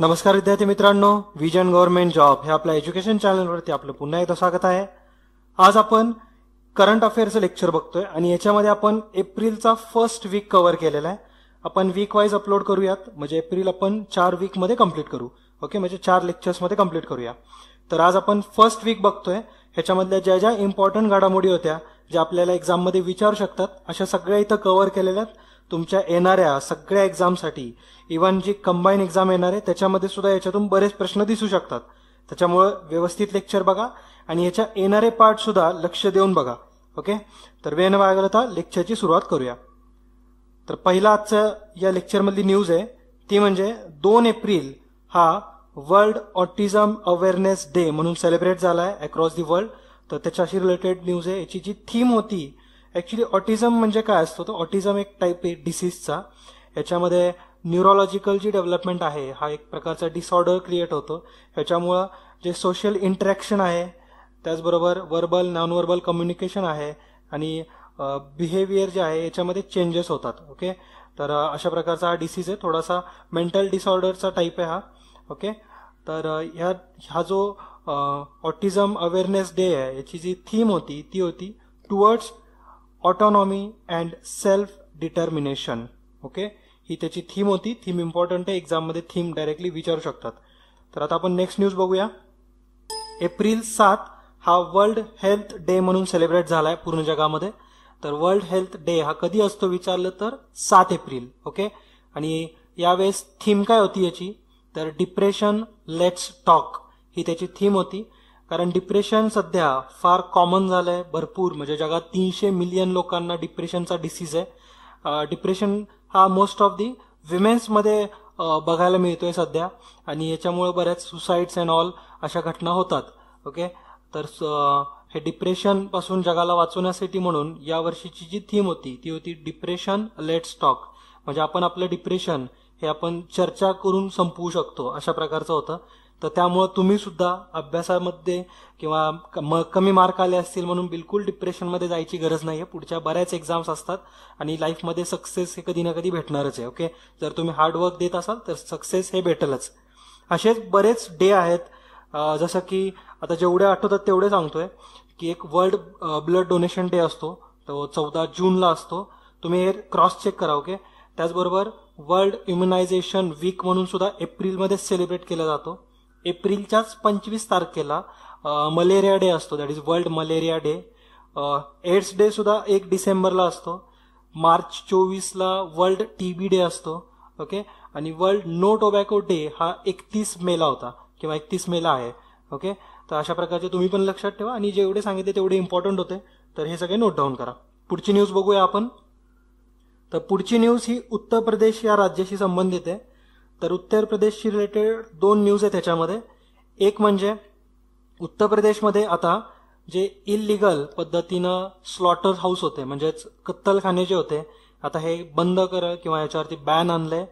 नमस्कार विद्यार्थी मित्रांनो, विजन गव्हर्नमेंट जॉब हे आपल्या एज्युकेशन चॅनलवरती आपलं पुन्हा एकदा स्वागत आहे. आज आपण करंट अफेअरचं लेक्चर बघतोय आणि याच्यामध्ये आपण एप्रिलचा फर्स्ट वीक कव्हर केलेला आहे. आपण वीक वाईज अपलोड करूयात, म्हणजे एप्रिल आपण 4 वीक मध्ये कंप्लीट करू. ओके, म्हणजे 4 लेक्चर्स मध्ये कंप्लीट करूया. तर आज आपण फर्स्ट वीक बघतोय. ह्याच्यामधल्या ज्या ज्या इम्पॉर्टंट घडामोडी होत्या, ज्या आपल्याला एक्झाम मध्ये विचारू शकतात, अशा सगळ्या इथं कव्हर केलेल्या आहेत. तुमच्या येणाऱ्या सगळ्या एक्झामसाठी, इव्हन जी कंबाईन एक्झाम येणार आहे त्याच्यामध्ये सुद्धा याच्यातून बरेच प्रश्न दिसू शकतात. त्याच्यामुळे व्यवस्थित लेक्चर बघा आणि याच्या येणारे पार्ट सुद्धा लक्ष देऊन बघा. ओके, तर वेळ न वाया घालवता लेक्चरची सुरुवात करूया. तर पहिला आजच्या या लेक्चरमधली न्यूज आहे ती म्हणजे 2 एप्रिल हा वर्ल्ड ऑटिझम अवेअरनेस डे म्हणून सेलिब्रेट झाला आहे अक्रॉस दी वर्ल्ड. तर त्याच्याशी रिलेटेड न्यूज आहे. याची जी थीम होती, ऍक्च्युली ऑटिझम म्हणजे काय असतो, तर ऑटिझम एक टाईप आहे डिसीजचा. याच्यामध्ये न्यूरोलॉजिकल जी डेव्हलपमेंट आहे, हा एक प्रकारचा डिसऑर्डर क्रिएट होतो. ह्याच्यामुळं जे सोशल इंटरॅक्शन आहे, त्याचबरोबर वर्बल नॉन वर्बल कम्युनिकेशन आहे आणि बिहेवियर जे आहे याच्यामध्ये चेंजेस होतात. ओके, तर अशा प्रकारचा हा डिसीज आहे, थोडासा मेंटल डिसऑर्डरचा टाईप आहे हा. ओके, तर हा जो ऑटिझम अवेअरनेस डे आहे, याची जी थीम होती ती होती towards autonomy and self determination. Okay, ही त्याची थीम होती. थीम इम्पॉर्टंट आहे, एक्झाममध्ये थीम डायरेक्टली विचारू शकतात. तर आता आपण नेक्स्ट न्यूज बघूया. एप्रिल 7 हा वर्ल्ड हेल्थ डे म्हणून सेलिब्रेट झालाय पूर्ण जगामध्ये. तर वर्ल्ड हेल्थ डे हा कधी असतो विचारलं तर 7 एप्रिल. ओके, आणि यावेळेस थीम काय होती याची, तर डिप्रेशन लेट्स टॉक ही त्याची थीम होती. कारण डिप्रेशन सध्या फार कॉमन झालंय भरपूर, म्हणजे जगात 300 मिलियन लोकांना डिप्रेशनचा डिसीज आहे. डिप्रेशन हा मोस्ट ऑफ दी विमेन्समध्ये बघायला मिळतोय सध्या, आणि याच्यामुळे बऱ्याच सुसाइड्स अँड ऑल अशा घटना होतात. ओके, तर हे डिप्रेशन पासून जगाला वाचवण्यासाठी म्हणून या वर्षीची जी थीम होती ती होती डिप्रेशन लेट्स टॉक. म्हणजे आपण आपलं डिप्रेशन हे आपण चर्चा करून संपवू शकतो, अशा प्रकारचं होतं. तर त्यामुळे तुम्ही सुद्धा अभ्यासामध्ये किंवा कमी मार्क आले असतील म्हणून बिलकुल डिप्रेशनमध्ये जायची गरज नाहीये. पुढच्या बऱ्याच एक्झाम्स असतात आणि लाईफमध्ये सक्सेस हे कधी ना कधी भेटणारच आहे. ओके, जर तुम्ही हार्डवर्क देत असाल तर सक्सेस हे भेटेलच. असेच बरेच डे आहेत, जसं की आता जेवढे आठवतात तेवढे सांगतोय की एक वर्ल्ड ब्लड डोनेशन डे असतो, तो 14 जूनला असतो. तुम्ही हे क्रॉस चेक करा. ओके, त्याचबरोबर वर्ल्ड इम्युनायझेशन वीक म्हणून सुद्धा एप्रिलमध्ये सेलिब्रेट केला जातो. एप्रिलच्याच 25 तारखेला मलेरिया डे असतो, that is world malaria day. AIDS day सुद्धा 1 डिसेंबरला असतो. मार्च 24ला वर्ल्ड टीबी डे असतो. ओके, आणि वर्ल्ड नो टोबॅको डे हा 31 मेला होता किंवा 31 मेला आहे. ओके, तर अशा प्रकारचे तुम्ही पण लक्षात ठेवा, आणि जेवढे सांगितले तेवढे इम्पॉर्टंट होते, तर हे सगळे नोट डाऊन करा. पुढची न्यूज बघूया आपण. तर पुढची न्यूज ही उत्तर प्रदेश या राज्याशी संबंधित आहे. तर उत्तर प्रदेशशी रिलेटेड 2 न्यूज आहेत त्याच्यामध्ये. एक म्हणजे उत्तर प्रदेशमध्ये आता जे इलिगल पद्धतीनं स्लॉटर हाऊस होते, म्हणजेच कत्तलखाने जे होते, आता हे बंद कर किंवा याच्यावरती बॅन आणलंय.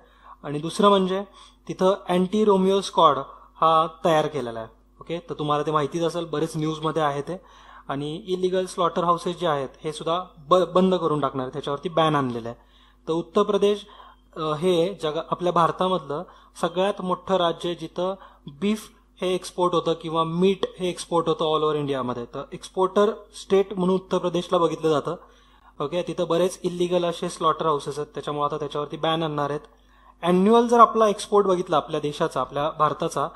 आणि दुसरं म्हणजे तिथं अँटी रोमिओ स्क्वॉड हा तयार केलेला आहे. ओके, तर तुम्हाला ते माहितीच असेल, बरेच न्यूजमध्ये आहे ते. आणि इलिगल स्लॉटर हाऊसेस जे आहेत हे सुद्धा बंद करून टाकणार, त्याच्यावरती बॅन आणलेलं आहे. तर उत्तर प्रदेश हे आपल्या भारतामधलं सगळ्यात मोठं राज्य आहे जिथं बीफ हे एक्सपोर्ट होतं किंवा मीट हे एक्सपोर्ट होतं ऑल ओव्हर इंडियामध्ये. तर एक्सपोर्टर स्टेट म्हणून उत्तर प्रदेशला बघितलं जातं. ओके, तिथं बरेच इलिगल असे स्लॉटर हाऊसेस आहेत, त्याच्यामुळे आता त्याच्यावरती बॅन आणणार आहेत. अॅन्युअल जर आपला एक्सपोर्ट बघितला आपल्या देशाचा, आपल्या भारताचा,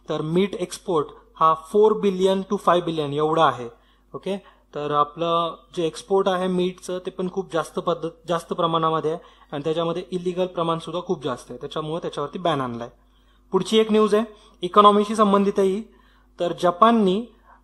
तर मीट एक्सपोर्ट हा 4 बिलियन to 5 बिलियन एवढा आहे. ओके, तर आपलं जे एक्सपोर्ट आहे मीटचं ते पण खूप जास्त प्रमाणामध्ये आहे, आणि त्याच्यामध्ये इलिगल प्रमाण सुद्धा खूप जास्त आहे, त्याच्यामुळे त्याच्यावरती बॅन आणलाय. पुढची एक न्यूज आहे इकॉनॉमीशी संबंधित आहे ही. तर जपाननी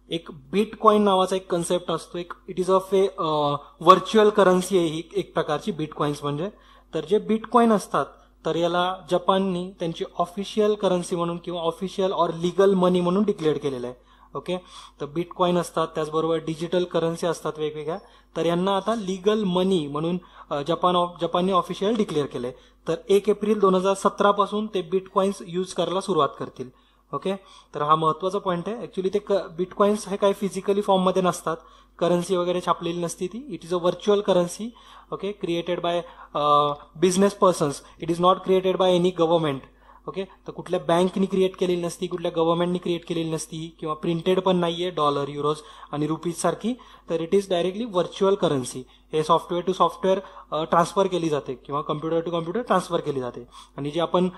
एक बिटकॉइन नावाचा एक कन्सेप्ट असतो, it is of A virtual currency आहे ही एक प्रकारची बिटकॉइन्स म्हणजे. तर जे बिटकॉइन असतात तर याला जपाननी त्यांची ऑफिशियल करन्सी म्हणून किंवा ऑफिशियल ऑर लिगल मनी म्हणून डिक्लेअर केलेलं आहे. ओके, तर बिटकॉइन असतात, त्याचबरोबर डिजिटल करन्सी असतात वेगवेगळ्या, तर यांना आता लिगल मनी म्हणून जपानने ऑफिशियल डिक्लेअर केलंय. तर 1 एप्रिल 2017 पासून ते बिटकॉइन्स यूज करायला सुरुवात करतील. ओके, तर हा महत्वाचा पॉईंट आहे. ऍक्च्युली ते बिटकॉइन्स हे काही फिजिकली फॉर्ममध्ये नसतात, करन्सी वगैरे छापलेली नसती ती. It is a virtual currency. Okay, created by business persons. It is not created by any government. Okay, तर कुठल्या बँकनी क्रिएट केलेली नसती, कुठल्या गव्हर्नमेंटनी क्रिएट केलेली नसती, किंवा प्रिंटेड पण नाहीये डॉलर, युरोज आणि रुपीज सारखी. तर it is directly virtual currency. हे सॉफ्टवेअर टू सॉफ्टवेअर ट्रान्सफर केली जाते किंवा कम्प्युटर टू कम्प्युटर ट्रान्सफर केली जाते. आणि जे आपण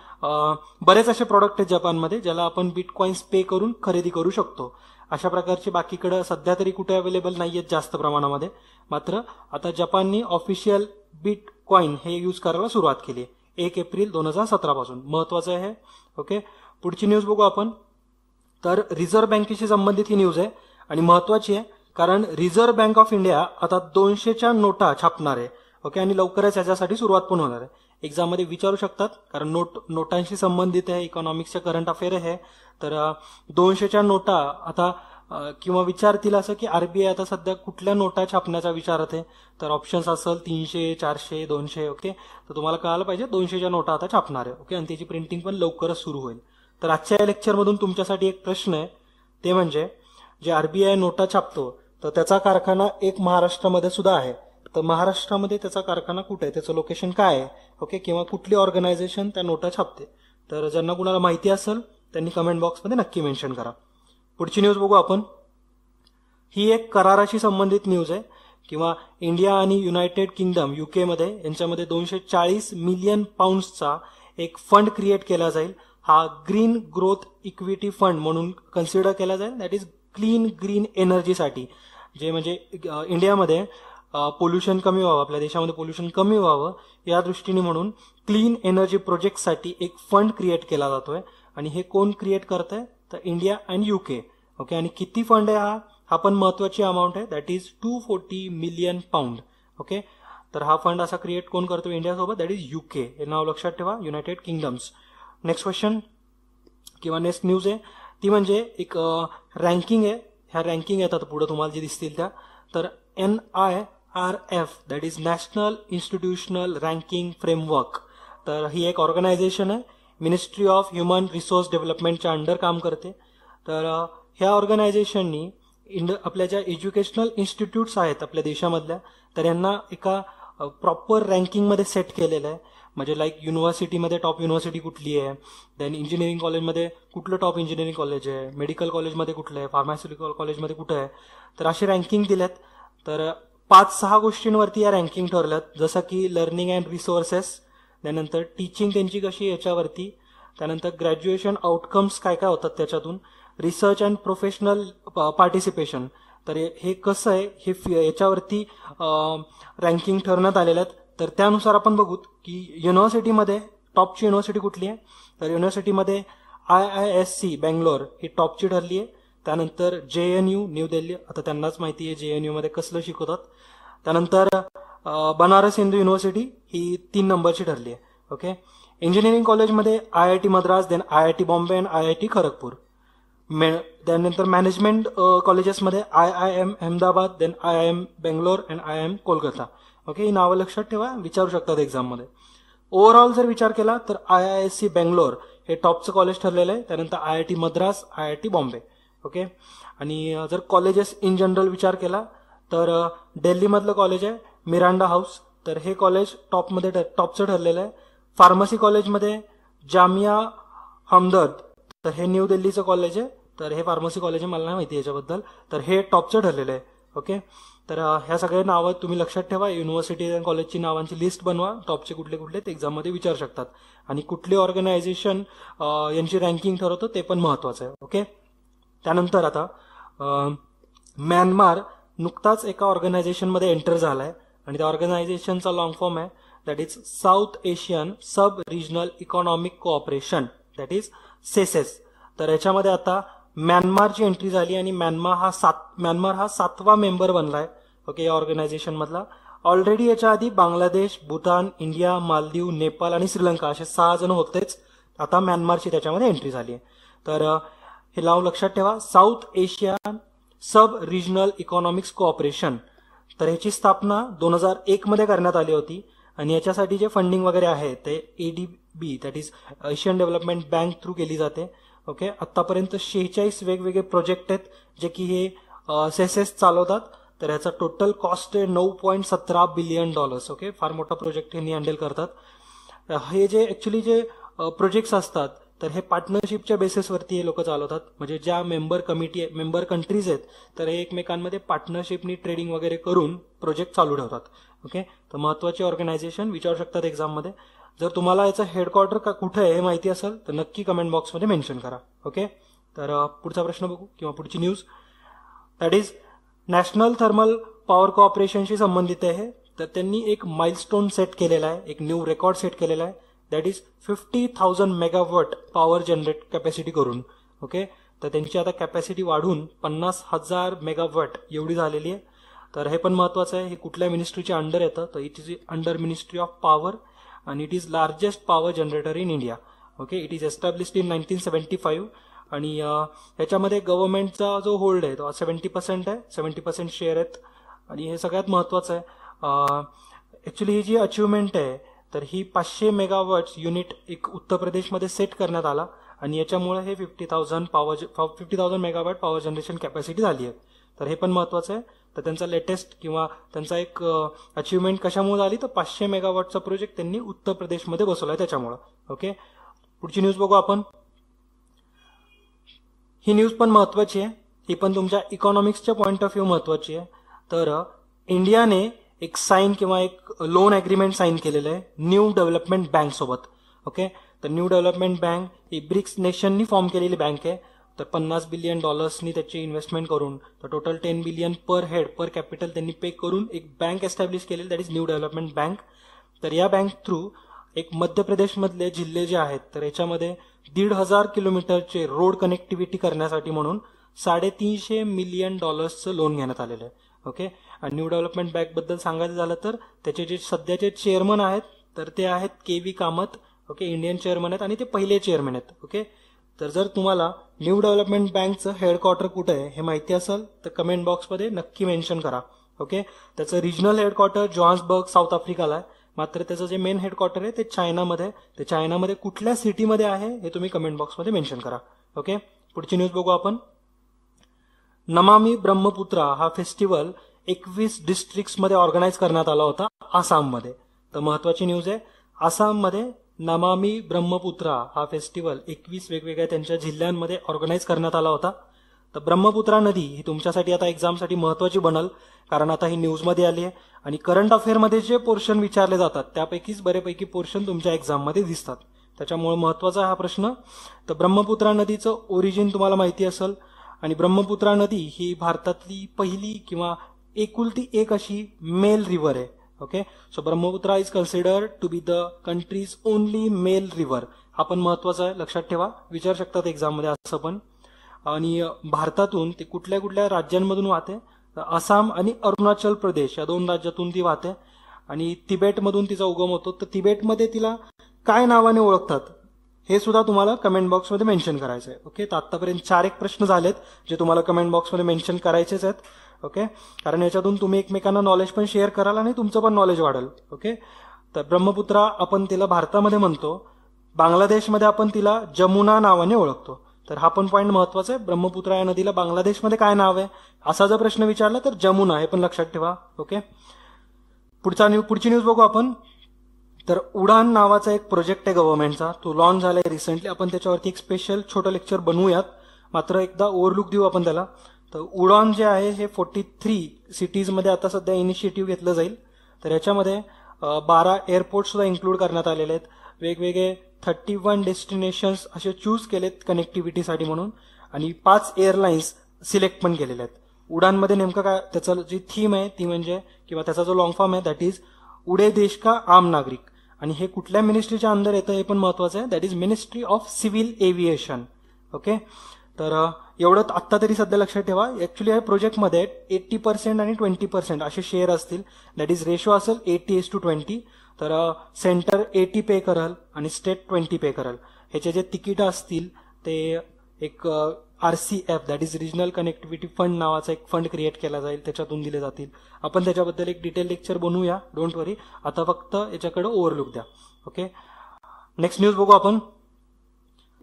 बरेच असे प्रॉडक्ट आहेत जपानमध्ये ज्याला आपण बिटकॉइन्स पे करून खरेदी करू शकतो. अशा प्रकारचे बाकीकडे सध्या तरी कुठे अवेलेबल नाहीयेत जास्त प्रमाणामध्ये. मात्र आता जपाननी ऑफिशियल बिटकॉइन हे यूज करायला सुरुवात केली 1 एप्रिल 2017 पासून. महत्वाचं आहे. ओके, पुढची न्यूज बघू आपण. तर रिझर्व्ह बँकेशी संबंधित ही न्यूज आहे आणि महत्वाची आहे, कारण रिझर्व्ह बँक ऑफ इंडिया आता 200च्या नोटा छापणार आहे. ओके, आणि लवकरच याच्यासाठी सुरुवात पण होणार आहे. एक्झाममध्ये विचारू शकतात, कारण नोटांशी संबंधित आहे, इकॉनॉमिक्सचे करंट अफेअर आहे. तर 200च्या नोटा आता किंवा विचारतील असं की आरबीआय आता सध्या कुठल्या नोटा छापण्याचा विचारात आहे. तर ऑप्शन्स असेल 300, 400, 200. ओके, तर तुम्हाला कळायला पाहिजे 200च्या नोटा आता छापणार आहे. ओके, आणि त्याची प्रिंटिंग पण लवकरच सुरू होईल. तर आजच्या या लेक्चरमधून तुमच्यासाठी एक प्रश्न आहे, ते म्हणजे जे आरबीआय नोटा छापतो तर त्याचा कारखाना एक महाराष्ट्रामध्ये सुद्धा आहे. तर महाराष्ट्रामध्ये त्याचा कारखाना कुठे आहे, त्याचं लोकेशन काय आहे, ओके, किंवा कुठली ऑर्गनायझेशन त्या नोटा छापते. तर ज्यांना कुणाला माहिती असेल त्यांनी कमेंट बॉक्समध्ये नक्की मेन्शन करा. पुढची न्यूज बघू आपण. ही एक कराराशी संबंधित न्यूज आहे, किंवा इंडिया आणि युनायटेड किंगडम युके मध्ये यांच्यामध्ये 240 मिलियन पाऊंड्सचा एक फंड क्रिएट केला जाईल. हा ग्रीन ग्रोथ इक्विटी फंड म्हणून कन्सिडर केला जाईल. दॅट इज क्लीन ग्रीन एनर्जीसाठी, जे म्हणजे इंडियामध्ये पोल्युशन कमी व्हावं, आपल्या देशामध्ये पोल्युशन कमी व्हावं या दृष्टीने म्हणून क्लीन एनर्जी प्रोजेक्टसाठी एक फंड क्रिएट केला जातोय. आणि हे कोण क्रिएट करतंय, तर इंडिया अँड युके. ओके, आणि किती फंड आहे हा पण महत्वाची अमाऊंट आहे. That is 240 million pound. Okay, तर हा फंड असा क्रिएट कोण करतो इंडियासोबत, दॅट इज युके. हे नाव लक्षात ठेवा, युनायटेड किंगडम्स. नेक्स्ट क्वेश्चन किंवा नेक्स्ट न्यूज आहे ती म्हणजे एक रँकिंग आहे. ह्या रँकिंग येतात पुढे तुम्हाला जे दिसतील त्या. तर NIRF that is national institutional ranking framework. तर ही एक ऑर्गनायझेशन आहे, मिनिस्ट्री ऑफ ह्युमन रिसोर्स डेव्हलपमेंटच्या अंडर काम करते. तर ह्या ऑर्गनायझेशननी आपल्या ज्या एज्युकेशनल इन्स्टिट्यूट्स आहेत आपल्या देशामधल्या, तर यांना एका प्रॉपर रँकिंगमध्ये सेट केलेलं आहे. म्हणजे लाईक युनिव्हर्सिटीमध्ये टॉप युनिव्हर्सिटी कुठली आहे, देन इंजिनिअरिंग कॉलेजमध्ये कुठलं टॉप इंजिनिअरिंग कॉलेज आहे, मेडिकल कॉलेजमध्ये कुठलं आहे, फार्मास्युटिकल कॉलेजमध्ये कुठं आहे. तर अशी रँकिंग दिल्यात. तर 5-6 गोष्टींवरती या रँकिंग ठरल्यात, जसं की लर्निंग अँड रिसोर्सेस, त्यानंतर टीचिंग त्यांची कशी याच्यावरती, त्यानंतर ग्रॅज्युएशन आउटकम्स काय काय होतात त्याच्यातून, रिसर्च अँड प्रोफेशनल पार्टिसिपेशन. तर हे कसं आहे हे याच्यावरती रँकिंग ठरवण्यात आलेल्या आहेत. तर त्यानुसार आपण बघू की युनिव्हर्सिटीमध्ये टॉपची युनिव्हर्सिटी कुठली आहे. तर युनिव्हर्सिटीमध्ये IISc बँगलोर ही टॉपची ठरली आहे. त्यानंतर JNU न्यू दिल्ली, आता त्यांनाच माहिती आहे JNU मध्ये कसलं शिकवतात. त्यानंतर बनारस हिंदू युनिव्हर्सिटी ही 3 नंबरची ठरली आहे. ओके, इंजिनिअरिंग कॉलेजमध्ये IIT Madras, then IIT Bombay and IIT Kharagpur. त्यानंतर मॅनेजमेंट कॉलेजेसमध्ये IIM Ahmedabad, then IIM Bangalore and IIM Kolkata. Okay, ही नावं लक्षात ठेवा, विचारू शकतात एक्झाममध्ये. ओव्हरऑल जर विचार केला तर IISc बेंगलोर हे टॉपचं कॉलेज ठरलेलं आहे. त्यानंतर IIT Madras, IIT Bombay. Okay, आणि जर कॉलेजेस इन जनरल विचार केला तर दिल्लीमधलं कॉलेज आहे मिरांडा हाऊस. तर हे कॉलेज टॉपचं ठरलेलं आहे. फार्मसी कॉलेजमध्ये जामिया हमदर्द, तर हे न्यू दिल्लीचं कॉलेज आहे. तर हे फार्मसी कॉलेज आहे, मला नाही माहिती याच्याबद्दल. तर हे टॉपचं ठरलेलं आहे. ओके, तर ह्या सगळ्या नावं तुम्ही लक्षात ठेवा. युनिव्हर्सिटी आणि कॉलेजची नावांची लिस्ट बनवा, टॉपचे कुठले कुठले ते एक्झाममध्ये विचारू शकतात. आणि कुठली ऑर्गनायझेशन यांची रँकिंग ठरवतं ते पण महत्वाचं आहे. ओके, त्यानंतर आता म्यानमार नुकताच एका ऑर्गनायझेशनमध्ये एंटर झालाय आणि त्या ऑर्गनायझेशनचा लॉंग फॉर्म आहे that is south Asian sub regional economic cooperation, that is सेसेस. तर याच्यामध्ये आता म्यानमारची एंट्री झाली आणि म्यानमार हा 7वा मेंबर बनलाय. ओके, या ऑर्गनायझेशन मधला. ऑलरेडी याच्या आधी बांगलादेश, भूतान, इंडिया, मालदीव, नेपाळ आणि श्रीलंका असे 6 जण होतेच. आता म्यानमारची त्याच्यामध्ये एंट्री झाली आहे. तर हे नाव लक्षात ठेवा, साऊथ एशिया सब रिजनल इकॉनॉमिक्स कोऑपरेशन. तर ह्याची स्थापना 2001 मध्ये करण्यात आली होती आणि याच्यासाठी जे फंडिंग वगैरे आहे ते ADB that is Asian development bank through केली जाते. ओके, आतापर्यंत 46 वेगवेगळे प्रोजेक्ट आहेत जे की हे सेसेस चालवतात. तर ह्याचा टोटल कॉस्ट आहे $9.17 बिलियन. ओके, फार मोठा प्रोजेक्ट हे हँडल करतात. हे जे ऍक्च्युली जे प्रोजेक्ट्स असतात तर हे पार्टनरशिपच्या बेसिसवरती हे लोक चालवतात. म्हणजे ज्या मेंबर कंट्रीज आहेत तर हे एकमेकांमध्ये पार्टनरशिपनी ट्रेडिंग वगैरे करून प्रोजेक्ट चालू ठेवतात. ओके, तर महत्वाची ऑर्गनायझेशन विचारू शकतात एक्झाममध्ये. जर तुम्हाला याचं हेडक्वार्टर कुठे आहे हे माहिती असेल तर नक्की कमेंट बॉक्समध्ये मेन्शन करा. ओके, तर पुढचा प्रश्न बघू किंवा पुढची news. That is national thermal power कॉर्पोरेशनशी संबंधित आहे. तर त्यांनी एक माइलस्टोन सेट केलेला आहे, एक न्यू रेकॉर्ड सेट केलेला आहे. That is 50,000 megawatt power generate capacity करून. ओके, तर त्यांची आता कॅपॅसिटी वाढून 50,000 मेगावॉट एवढी झालेली आहे. तर हे पण महत्वाचं आहे. हे कुठल्या मिनिस्ट्रीच्या अंडर येतं तर it is under ministry of power आणि it is largest power generator in India. Okay, it is established in 1975 आणि ह्याच्यामध्ये गव्हर्नमेंटचा जो होल्ड आहे तो 70% आहे, 70% शेअर आहेत. आणि हे सगळ्यात महत्वाचं आहे. ऍक्च्युली ही जी अचिव्हमेंट आहे तर ही 500 मेगावॉट्स युनिट एक उत्तर प्रदेशमध्ये सेट करण्यात आला आणि याच्यामुळे हे 50,000 मेगावॉट पॉवर जनरेशन कॅपॅसिटी झाली आहे. तर हे पण महत्वाचं आहे. तर त्यांचा लेटेस्ट किंवा त्यांचा एक अचिव्हमेंट कशामुळे झाली तर 500 मेगावॉटचा प्रोजेक्ट त्यांनी उत्तर प्रदेशमध्ये बसवला आहे त्याच्यामुळं. ओके, पुढची न्यूज बघू आपण. ही न्यूज पण महत्वाची आहे. ही पण तुमच्या इकॉनॉमिक्सच्या पॉईंट ऑफ व्ह्यू महत्वाची आहे. तर इंडियाने एक साईन किंवा एक लोन अग्रीमेंट साईन केलेलं आहे न्यू डेव्हलपमेंट बँक सोबत. ओके, तर न्यू डेव्हलपमेंट बँक ही ब्रिक्स नेशननी फॉर्म केलेली बँक आहे. तर $50 बिलियन त्याची इन्व्हेस्टमेंट करून तर टोटल 10 बिलियन पर हेड पर कॅपिटल त्यांनी पे करून एक बँक एस्टॅब्लिश केलेली, that is new development bank. तर या बँक थ्रू एक मध्य प्रदेशमधले जिल्हे जे आहेत तर याच्यामध्ये 1,500 किलोमीटरचे रोड कनेक्टिव्हिटी करण्यासाठी म्हणून $350 मिलियन लोन घेण्यात आलेलं आहे. ओके, आणि न्यू डेव्हलपमेंट बँक बद्दल सांगायचं झालं तर त्याचे जे सध्याचे चेअरमन आहेत तर ते आहेत KV Kamat. Okay, Indian chairman आहेत आणि ते पहिले चेअरमन आहेत. ओके, तर जर तुम्हाला न्यू डेव्हलपमेंट बँकचं हेडक्वार्टर कुठे आहे हे माहिती असेल तर कमेंट बॉक्समध्ये नक्की मेन्शन करा. ओके, त्याचं रिजनल हेडक्वार्टर जोहान्सबर्ग साऊथ आफ्रिकाला आहे. मात्र त्याचं जे मेन हेडक्वार्टर आहे ते चायनामध्ये. ते चायनामध्ये कुठल्या सिटीमध्ये आहे हे तुम्ही कमेंट बॉक्समध्ये मेन्शन करा. ओके, पुढची न्यूज बघू आपण. नमामि ब्रह्मपुत्रा हा फेस्टिवल 21 डिस्ट्रिक्ट्समध्ये ऑर्गनाईज करण्यात आला होता आसाममध्ये. तर महत्वाची न्यूज आहे. आसाममध्ये नमामि ब्रह्मपुत्रा हा फेस्टिवल 21 वेगवेगळ्या त्यांच्या जिल्ह्यांमध्ये ऑर्गनाईज करण्यात आला होता. तर ब्रह्मपुत्रा नदी ही तुमच्यासाठी आता एक्झामसाठी महत्वाची बनल, कारण आता ही न्यूजमध्ये आली आहे आणि करंट अफेअरमध्ये जे पोर्शन विचारले जातात त्यापैकीच बरेपैकी पोर्शन तुमच्या एक्झाममध्ये दिसतात. त्याच्यामुळे महत्वाचा हा प्रश्न. तर ब्रह्मपुत्रा नदीचं ओरिजिन तुम्हाला माहिती असेल आणि ब्रह्मपुत्रा नदी ही भारतातली पहिली किंवा एकुलती एक अशी मेल रिव्हर आहे. Okay, so Brahmaputra is considered to be the country's only male river. हा पण महत्वाचा आहे, लक्षात ठेवा, विचारू शकतात एक्झाममध्ये असं पण. आणि भारतातून ते कुठल्या कुठल्या राज्यांमधून वाहते, आसाम आणि अरुणाचल प्रदेश या 2 राज्यातून ती वाहते आणि तिबेटमधून तिचा उगम होतो. तर तिबेटमध्ये तिला काय नावाने ओळखतात हे सुद्धा तुम्हाला कमेंट बॉक्समध्ये मेन्शन करायचं आहे. ओके, तर आतापर्यंत 4 प्रश्न झालेत जे तुम्हाला कमेंट बॉक्समध्ये मेन्शन करायचेच आहेत. ओके, कारण याच्यातून तुम्ही एकमेकांना नॉलेज पण शेअर कराल आणि तुमचं पण नॉलेज वाढेल. ओके, तर ब्रह्मपुत्रा आपण तिला भारतामध्ये म्हणतो, बांगलादेशमध्ये आपण तिला जमुना नावाने ओळखतो. तर हा पण पॉईंट महत्वाचा आहे. ब्रह्मपुत्रा या नदीला बांगलादेशमध्ये काय नाव आहे असा जर प्रश्न विचारला तर जमुना, हे पण लक्षात ठेवा. ओके, पुढची न्यूज बघू आपण. तर उडान नावाचा एक प्रोजेक्ट आहे गव्हर्नमेंटचा, तो लॉन्च झालाय रिसेंटली. आपण त्याच्यावरती एक स्पेशल छोटं लेक्चर बनवूयात, मात्र एकदा ओव्हरलुक देऊ आपण त्याला. तर उडान जे आहे हे 43 सिटीजमध्ये आता सध्या इनिशिएटिव्ह घेतलं जाईल. तर याच्यामध्ये 12 एअरपोर्ट सुद्धा इन्क्लूड करण्यात आलेले आहेत. वेगवेगळे 31 डेस्टिनेशन्स असे चूज केलेत कनेक्टिव्हिटीसाठी म्हणून आणि 5 एअरलाईन्स सिलेक्ट पण केलेले आहेत. उडानमध्ये नेमकं काय त्याचं जी थीम आहे ती म्हणजे किंवा त्याचा जो लॉंग फॉर्म आहे दॅट इज उडे देश का आम नागरिक. आणि हे कुठल्या मिनिस्ट्रीच्या अंडर येतं हे पण महत्वाचं आहे, that is ministry of civil aviation. Okay, तर एवढं आत्ता तरी सध्या लक्षात ठेवा. ऍक्च्युली या प्रोजेक्टमध्ये 80% आणि 20% असे शेअर असतील, दॅट इज रेशो असेल 80:20. तर सेंटर 80 पे करल आणि स्टेट 20 पे करल. ह्याचे जे तिकीट असतील ते एक RCF that is regional connectivity fund नावाचा एक फंड क्रिएट केला जाईल, त्याच्यातून दिले जातील. आपण त्याच्याबद्दल एक डिटेल लेक्चर बनवूया, डोंट वरी. आता फक्त याच्याकडे ओव्हरलुक द्या. ओके, नेक्स्ट न्यूज बघू आपण.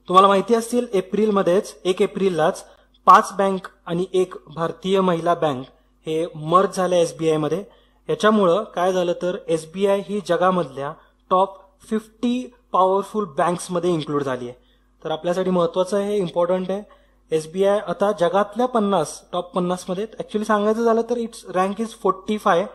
तुम्हाला माहिती असतील 1 एप्रिललाच 5 बँक आणि 1 भारतीय महिला बँक हे मर्ज झाले SBI मध्ये. याच्यामुळं काय झालं तर SBI ही जगामधल्या टॉप 50 पॉवरफुल बँक्समध्ये इन्क्लूड झाली आहे. तर आपल्यासाठी महत्वाचं आहे, इम्पॉर्टंट आहे. एसबीआय आता जगातल्या टॉप 50 मध्ये ऍक्च्युली सांगायचं झालं तर इट्स रँक इज 45,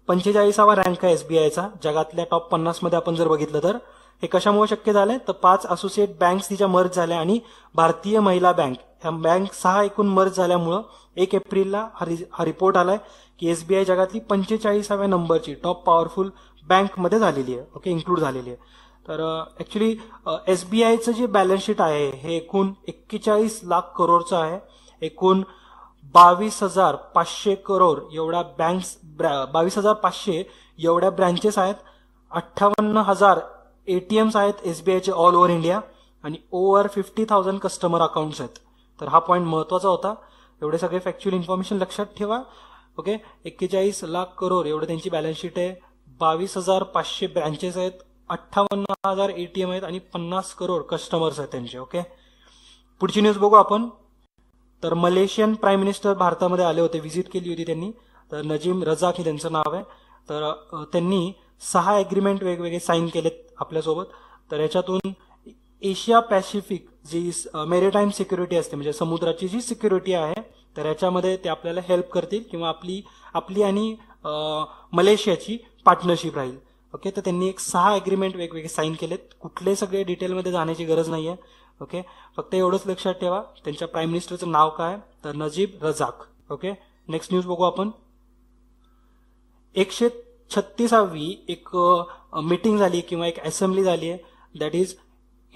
45वा रँक आहे एसबीआयचा जगातल्या टॉप 50 मध्ये आपण जर बघितलं तर. हे कशामुळे शक्य झालंय तर 5 असोसिएट बँक्स तिच्या मर्ज झाल्या आणि भारतीय महिला बँक ह्या बँक 6 एकूण मर्ज झाल्यामुळं 1 एप्रिलला हा रिपोर्ट आलाय की एसबीआय जगातली 45व्या नंबरची टॉप पॉवरफुल बँक मध्ये झालेली आहे. ओके, इन्क्लूड झालेली आहे. तर ऍक्च्युली एसबीआयचं जे बॅलन्स शीट आहे हे एकूण 41 लाख करोडचं आहे. एकूण 22,500 करोड एवढ्या बँक्स 22,500 एवढ्या ब्रँचेस आहेत. 58,000 एटीएम्स आहेत एसबीआयचे ऑल ओव्हर इंडिया आणि ओव्हर 50,000 कस्टमर अकाउंट्स आहेत. तर हा पॉईंट महत्वाचा होता. एवढे सगळे फॅक्च्युअल इन्फॉर्मेशन लक्षात ठेवा. ओके, 41 लाख करोड एवढं त्यांची बॅलन्स शीट आहे. 22,500 ब्रँचेस आहेत, 58,000 एटीएम आहेत आणि 50 करोड कस्टमर्स आहेत त्यांचे. ओके, पुढची न्यूज बघू आपण. तर मलेशियन प्राईम मिनिस्टर भारतामध्ये आले होते, व्हिजिट केली होती त्यांनी. तर नजीब रजाक हे त्यांचं नाव आहे. तर त्यांनी 6 एग्रीमेंट वेगवेगळे साईन केलेत आपल्यासोबत. तर याच्यातून एशिया पॅसिफिक जी मेरीटाईम सिक्युरिटी असते म्हणजे समुद्राची जी सिक्युरिटी आहे तर याच्यामध्ये ते आपल्याला हेल्प करतील किंवा आपली आणि मलेशियाची पार्टनरशिप राहील. ओके, तर त्यांनी 6 एग्रीमेंट वेगवेगळे साईन केलेत. कुठले सगळे डिटेलमध्ये जाण्याची गरज नाहीये. ओके, फक्त एवढंच लक्षात ठेवा त्यांच्या प्राईम मिनिस्टरचं नाव काय तर Najib Razak. Okay, next news बघू आपण. 136वी एक मीटिंग झाली किंवा एक असेंब्ली झाली आहे, that is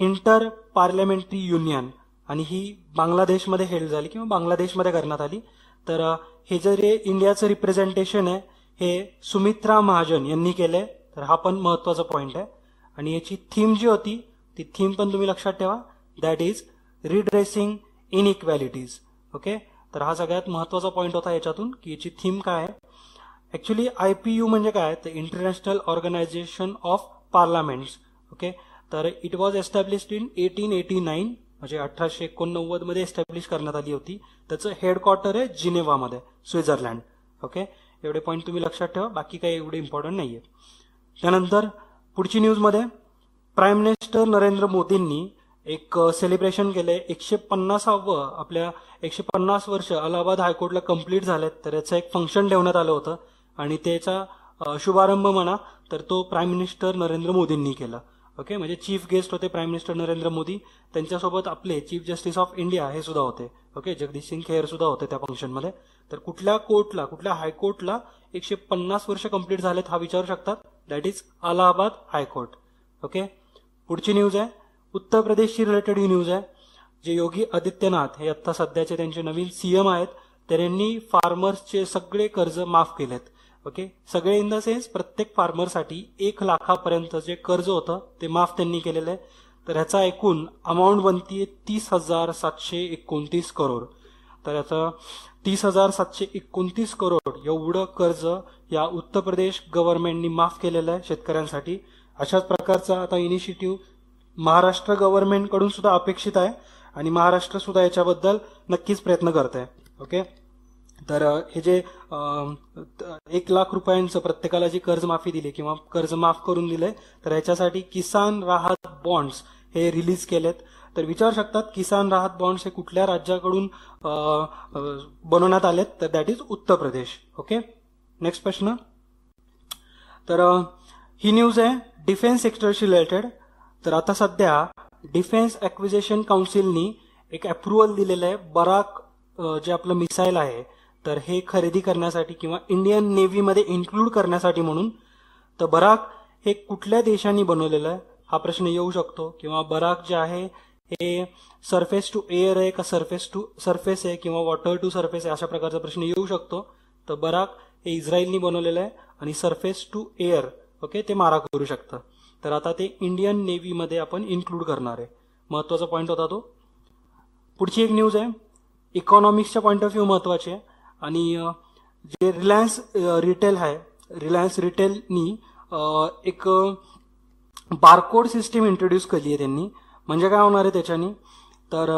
inter parliamentary union, आणि ही बांगलादेशमध्ये हेल्ड झाली किंवा बांगलादेशमध्ये करण्यात आली. तर हे जे इंडियाचं रिप्रेझेंटेशन आहे हे सुमित्रा महाजन यांनी केलंय. तर हा पण महत्वाचा पॉइंट आहे. आणि याची थीम जी होती ती थीम पण तुम्ही लक्षात ठेवा, दॅट इज रिड्रेसिंग इनइक्वॅलिटीज. ओके, तर हा सगळ्यात महत्वाचा पॉइंट होता याच्यातून की याची थीम काय आहे. ऍक्च्युली IPU म्हणजे काय तर इंटरनॅशनल ऑर्गनायझेशन ऑफ पार्लमेंट्स. ओके, तर इट वॉज एस्टॅब्लिश्ड इन 1889 म्हणजे 1889 मध्ये एस्टॅब्लिश करण्यात आली होती. त्याचं हेडक्वार्टर आहे जिनेवामध्ये, स्वित्झर्लंड. ओके, एवढे पॉईंट तुम्ही लक्षात ठेवा, बाकी काही एवढे इम्पॉर्टंट नाहीये. त्यानंतर पुढची न्यूजमध्ये प्राईम मिनिस्टर नरेंद्र मोदींनी एक सेलिब्रेशन केलंय. 150व आपल्या 150 वर्ष अलाहाबाद हायकोर्टला कंप्लीट झालेत. तर याचं एक फंक्शन ठेवण्यात आलं होतं आणि त्याचा शुभारंभ म्हणा तर तो प्राईम मिनिस्टर नरेंद्र मोदींनी केला. ओके, म्हणजे चीफ गेस्ट होते प्राईम मिनिस्टर नरेंद्र मोदी. त्यांच्यासोबत आपले चीफ जस्टिस ऑफ इंडिया हे सुद्धा होते. ओके, जगदीश सिंग खेर सुद्धा होते त्या फंक्शनमध्ये. तर कुठल्या हायकोर्टला 150 वर्ष कंप्लीट झालेत हा विचारू शकतात, that is Allahabad high court. Okay, पुढची न्यूज आहे उत्तर प्रदेशशी रिलेटेड ही न्यूज आहे. जे योगी आदित्यनाथ हे आता सध्याचे त्यांचे नवीन सीएम आहेत तर यांनी फार्मर्सचे सगळे कर्ज माफ केलेत. ओके, सगळे इन द सेन्स प्रत्येक फार्मरसाठी 1 लाखापर्यंत जे कर्ज होतं ते माफ त्यांनी केलेलं आहे. तर ह्याचा एकूण अमाऊंट बनतीये 30,729 करोड. तर याचं 30,729 करोड एवढं कर्ज या उत्तर प्रदेश गव्हर्नमेंटनी माफ केलेलं आहे शेतकऱ्यांसाठी. अशाच प्रकारचा आता इनिशिएटिव्ह महाराष्ट्र गव्हर्नमेंटकडून सुद्धा अपेक्षित आहे आणि महाराष्ट्र सुद्धा याच्याबद्दल नक्कीच प्रयत्न करत आहे. ओके, तर हे जे 1 लाख रुपयांचं प्रत्येकाला जी कर्जमाफी दिली किंवा कर्ज माफ करून दिले तर याच्यासाठी किसान राहत बॉन्ड्स हे रिलीज केलेत. तर विचारू शकतात किसान राहत बॉन्ड्स हे कुठल्या राज्याकडून बनवण्यात आलेत तर that is Uttar Pradesh. Okay, next प्रश्न. तर ही न्यूज आहे डिफेन्स सेक्टरशी रिलेटेड. तर आता सध्या डिफेन्स ॲक्विजिशन काउन्सिलनी एक अप्रुव्हल दिलेलं आहे बराक जे आपलं मिसाईल आहे तर हे खरेदी करण्यासाठी किंवा इंडियन नेव्हीमध्ये इन्क्लूड करण्यासाठी म्हणून. तर बराक हे कुठल्या देशांनी बनवलेलं आहे हा प्रश्न येऊ शकतो. किंवा बराक जे आहे हे सरफेस टू एअर आहे का सरफेस टू सरफेस आहे किंवा वॉटर टू सरफेस आहे अशा प्रकारचा प्रश्न येऊ शकतो. तर बराक हे इस्रायलनी बनवलेलं आहे आणि सरफेस टू एअर ओके ते मारा करू शकतं. तर आता ते इंडियन नेव्हीमध्ये आपण इन्क्लूड करणार आहे. महत्वाचा पॉईंट होता तो. पुढची एक न्यूज आहे इकॉनॉमिक्सच्या पॉईंट ऑफ व्ह्यू महत्वाची आहे. आणि जे रिलायन्स रिटेल आहे रिलायन्स रिटेलनी एक बारकोड सिस्टीम इंट्रोड्यूस केली आहे त्यांनी. म्हणजे काय होणार आहे त्याच्यानी तर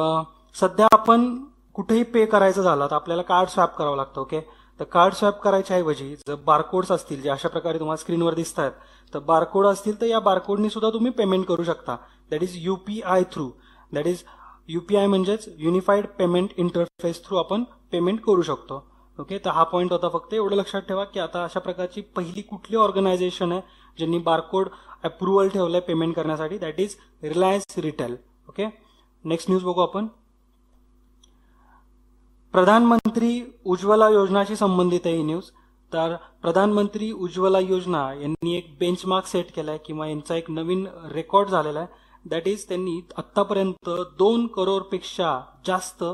सध्या आपण कुठेही पे करायचं झालं तर आपल्याला कार्ड स्वॅप करावं लागतं. ओके, तर कार्ड स्वॅप करायच्या ऐवजी जर बारकोड्स असतील जे अशा प्रकारे तुम्हाला स्क्रीनवर दिसत आहेत तर बारकोड असतील तर या बारकोडनी सुद्धा तुम्ही पेमेंट करू शकता. That is UPI through. That is UPI म्हणजेच युनिफाईड पेमेंट इंटरफेस थ्रू आपण पेमेंट करू शकतो. ओके, तर हा पॉईंट होता. फक्त एवढं लक्षात ठेवा की आता अशा प्रकारची पहिली कुठली ऑर्गनायझेशन आहे ज्यांनी बारकोड अप्रुव्हल ठेवलंय पेमेंट करण्यासाठी, that is Reliance retail. Okay, next news बघू आपण. प्रधानमंत्री उज्ज्वला योजनाशी संबंधित आहे ही न्यूज. तर प्रधानमंत्री उज्ज्वला योजना यांनी एक बेंचमार्क सेट केलाय किंवा यांचा एक नवीन रेकॉर्ड झालेला आहे. दॅट इज त्यांनी आतापर्यंत 2 करोडपेक्षा जास्त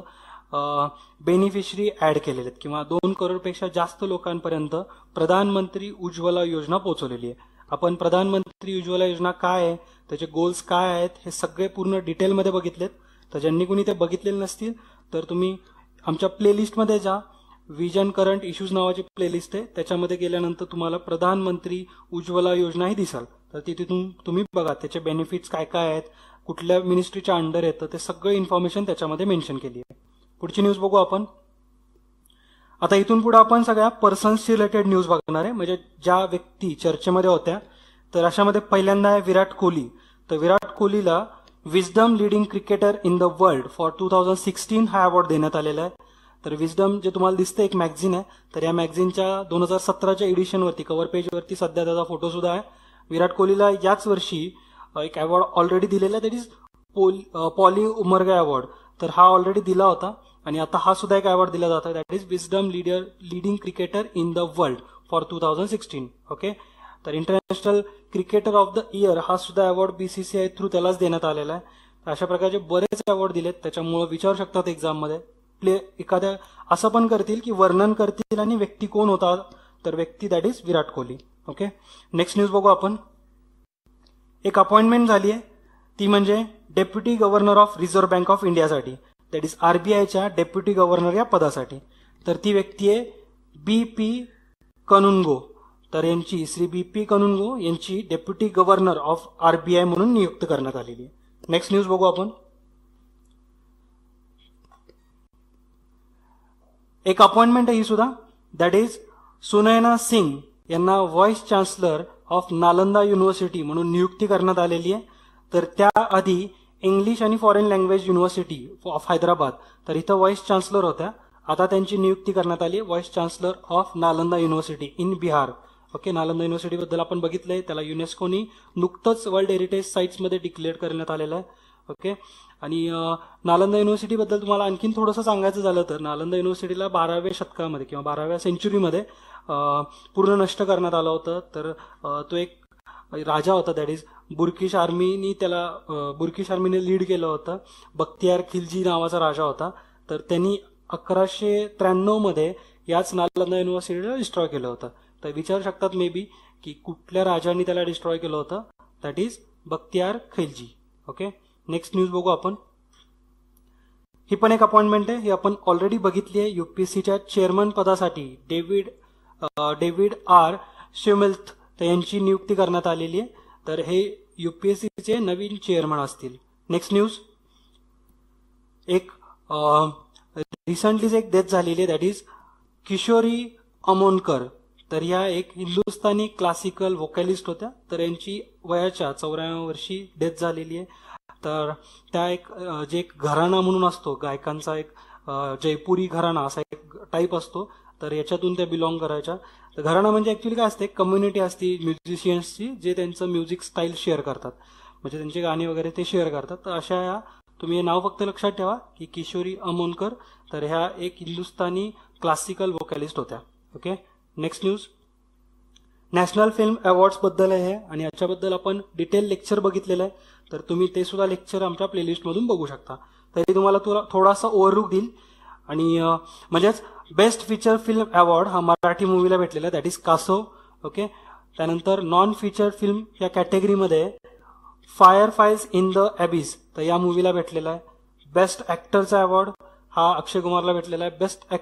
बेनिफिशरी ऍड केलेले आहेत किंवा 2 करोडपेक्षा जास्त लोकांपर्यंत प्रधानमंत्री उज्ज्वला योजना पोहोचवलेली आहे. आपण प्रधानमंत्री उज्ज्वला योजना काय आहे, त्याचे गोल्स काय आहेत, हे सगळे पूर्ण डिटेलमध्ये बघितलेत. तर ज्यांनी कोणी ते बघितलेले नसतील तर तुम्ही आमच्या प्लेलिस्टमध्ये जा. विजन करंट इश्यूज नावाची प्लेलिस्ट आहे, त्याच्यामध्ये गेल्यानंतर तुम्हाला प्रधानमंत्री उज्ज्वला योजना ही दिसाल. तर तिथे तुम्ही बघा त्याचे बेनिफिट्स काय काय आहेत, कुठल्या मिनिस्ट्रीच्या अंडर येतं, ते सगळं इन्फॉर्मेशन त्याच्यामध्ये मेन्शन केली आहे. पुढची न्यूज बघू आपण. आता इथून पुढे आपण सगळ्या पर्सन्सशी रिलेटेड न्यूज बघणार आहे, म्हणजे ज्या व्यक्ती चर्चेमध्ये होत्या. तर अशामध्ये पहिल्यांदा आहे विराट कोहली. तर विराट कोहलीला wisdom leading cricketer in the world for 2016 हा अवॉर्ड देण्यात आलेला आहे. तर विजडम जे तुम्हाला दिसतं एक मॅगझिन आहे, तर या मॅगझिनच्या 2017च्या एडिशनवरती कव्हर पेजवरती सध्या त्याचा फोटो सुद्धा आहे. विराट कोहलीला याच वर्षी एक अवॉर्ड ऑलरेडी दिलेला आहे, that is poly Umarga award. तर हा ऑलरेडी दिला होता आणि आता हा सुद्धा एक अवॉर्ड दिला जातो, that is Wisden leading cricketer in the world for 2016. Okay, तर international cricketer of the year हा सुद्धा अवॉर्ड BCCI थ्रू त्यालाच देण्यात आलेला आहे. अशा प्रकारचे बरेच अवॉर्ड दिलेत, त्याच्यामुळे विचारू शकतात एक्झाममध्ये. एखाद्या असं पण करतील की वर्णन करतील आणि व्यक्ती कोण होता, तर व्यक्ती that is Virat Kohli. Okay, next news बघू आपण. एक अपॉइंटमेंट झाली आहे, ती म्हणजे deputy governor of reserve bank of इंडियासाठी, दॅट इज RBIच्या डेप्युटी गव्हर्नर या पदासाठी. तर ती व्यक्ती आहे BP कनुंगो. तर यांची श्री BP कनुंगो यांची डेप्युटी गव्हर्नर ऑफ RBI म्हणून नियुक्त करण्यात आलेली आहे. नेक्स्ट न्यूज बघू आपण. एक अपॉइंटमेंट आहे ही सुद्धा, दॅट इज सुनैना सिंग यांना vice chancellor of Nalanda university म्हणून नियुक्ती करण्यात आलेली आहे. तर त्याआधी इंग्लिश आणि foreign language university of Hyderabad, तर इथं व्हाईस चान्सलर होत्या. आता त्यांची नियुक्ती करण्यात आली आहे vice chancellor of Nalanda university in Bihar. Okay, Nalanda युनिव्हर्सिटीबद्दल आपण बघितलंय, त्याला युनेस्कोनी नुकतंच वर्ल्ड हेरिटेज साईट्समध्ये डिक्लेअर करण्यात आलेलं आहे. ओके, आणि नालंदा युनिव्हर्सिटीबद्दल तुम्हाला आणखीन थोडंसं सांगायचं झालं तर नालंदा युनिव्हर्सिटीला 12व्या शतकामध्ये किंवा 12व्या सेंचुरीमध्ये पूर्ण नष्ट करण्यात आलं होतं. तर तो एक राजा होता, दॅट इज बुर्किश आर्मीने लीड केलं होतं. बख्तियार खिलजी नावाचा राजा होता. तर त्यांनी 1193 मध्ये याच नालंदा युनिव्हर्सिटीला डिस्ट्रॉय केलं होतं. तर विचारू शकतात मे बी की कुठल्या राजांनी त्याला डिस्ट्रॉय केलं होतं, that is Bakhtiyar Khilji. Okay, next news बघू आपण. ही पण एक अपॉइंटमेंट आहे, ही आपण ऑलरेडी बघितली आहे. UPSCच्या चेअरमन पदासाठी डेव्हिड R. शिवमिल्थ तर यांची नियुक्ती करण्यात आलेली आहे. तर हे UPSCचे नवीन चेअरमन असतील. Next news. एक रिसेंटलीच एक डेथ झालेली आहे, दॅट इज किशोरी अमोनकर. तर ह्या एक हिंदुस्थानी क्लासिकल व्होकॅलिस्ट होत्या. तर यांची वयाच्या 94व्या वर्षी डेथ झालेली आहे. तर त्या एक जे एक घराणा म्हणून असतो गायकांचा, एक जयपुरी घराणा असा एक टाईप असतो, तर याच्यातून त्या बिलॉंग करायच्या. तर घराणा म्हणजे ऍक्च्युली काय असते, कम्युनिटी असते म्युझिशियन्सची जे त्यांचं म्युझिक स्टाईल शेअर करतात, म्हणजे त्यांची गाणी वगैरे ते शेअर करतात. तर अशा या तुम्ही हे नाव फक्त लक्षात ठेवा की किशोरी अमोनकर. तर ह्या एक हिंदुस्थानी क्लासिकल व्होकॅलिस्ट होत्या. Okay, next news. National film awards बद्दल आहे आणि याच्याबद्दल आपण डिटेल लेक्चर बघितलेलं आहे. तर तुम्ही ते सुद्धा लेक्चर आमच्या प्लेलिस्टमधून बघू शकता. तरी तुम्हाला थोडासा ओव्हरव्ह्यू देईल. आणि म्हणजेच बेस्ट फीचर फिल्म अवॉर्ड हा मराठी मूवीला भेटलेला आहे, दॅट इज कासव. ओके, त्यानंतर नॉन फीचर फिल्म या कॅटेगरीमध्ये फायर फाईल्स इन द एबिस तर या मूवीला भेटलेला आहे. बेस्ट ऍक्टरचा अवॉर्ड हा अक्षय कुमारला भेटलेला आहे. Best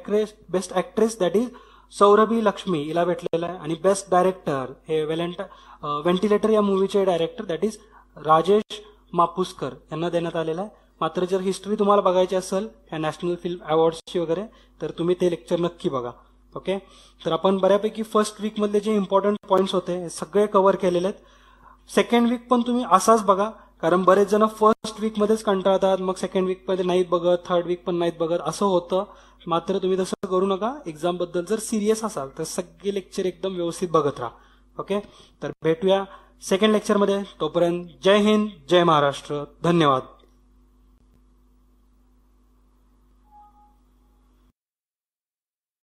actress that is Saurabhi Lakshmi हिला भेटलेला आहे. आणि बेस्ट डायरेक्टर हे व्हेंटिलेटर या मूवीचे director that is Rajesh Mapuskar यांना देण्यात आलेला आहे. मात्र जर हिस्ट्री तुम्हाला बघायची असेल ह्या नॅशनल फिल्म अवॉर्ड्सची वगैरे तर तुम्ही ते लेक्चर नक्की बघा. ओके, तर आपण बऱ्यापैकी फर्स्ट वीकमधले जे इम्पॉर्टंट पॉईंट्स होते हे सगळे कव्हर केलेले आहेत. सेकंड वीक पण तुम्ही असाच बघा, कारण बरेच जण फर्स्ट वीक मध्येच कंटाळतात, मग सेकंड वीक मध्ये नाहीत बघत, थर्ड वीक पण नाहीत बघत, असं होतं. मात्र तुम्ही तसं करू नका. एक्झाम बद्दल जर सिरियस असाल तर सगळे लेक्चर एकदम व्यवस्थित बघत राहा. ओके, तर भेटूया सेकंड लेक्चरमध्ये. तोपर्यंत जय हिंद, जय महाराष्ट्र, धन्यवाद.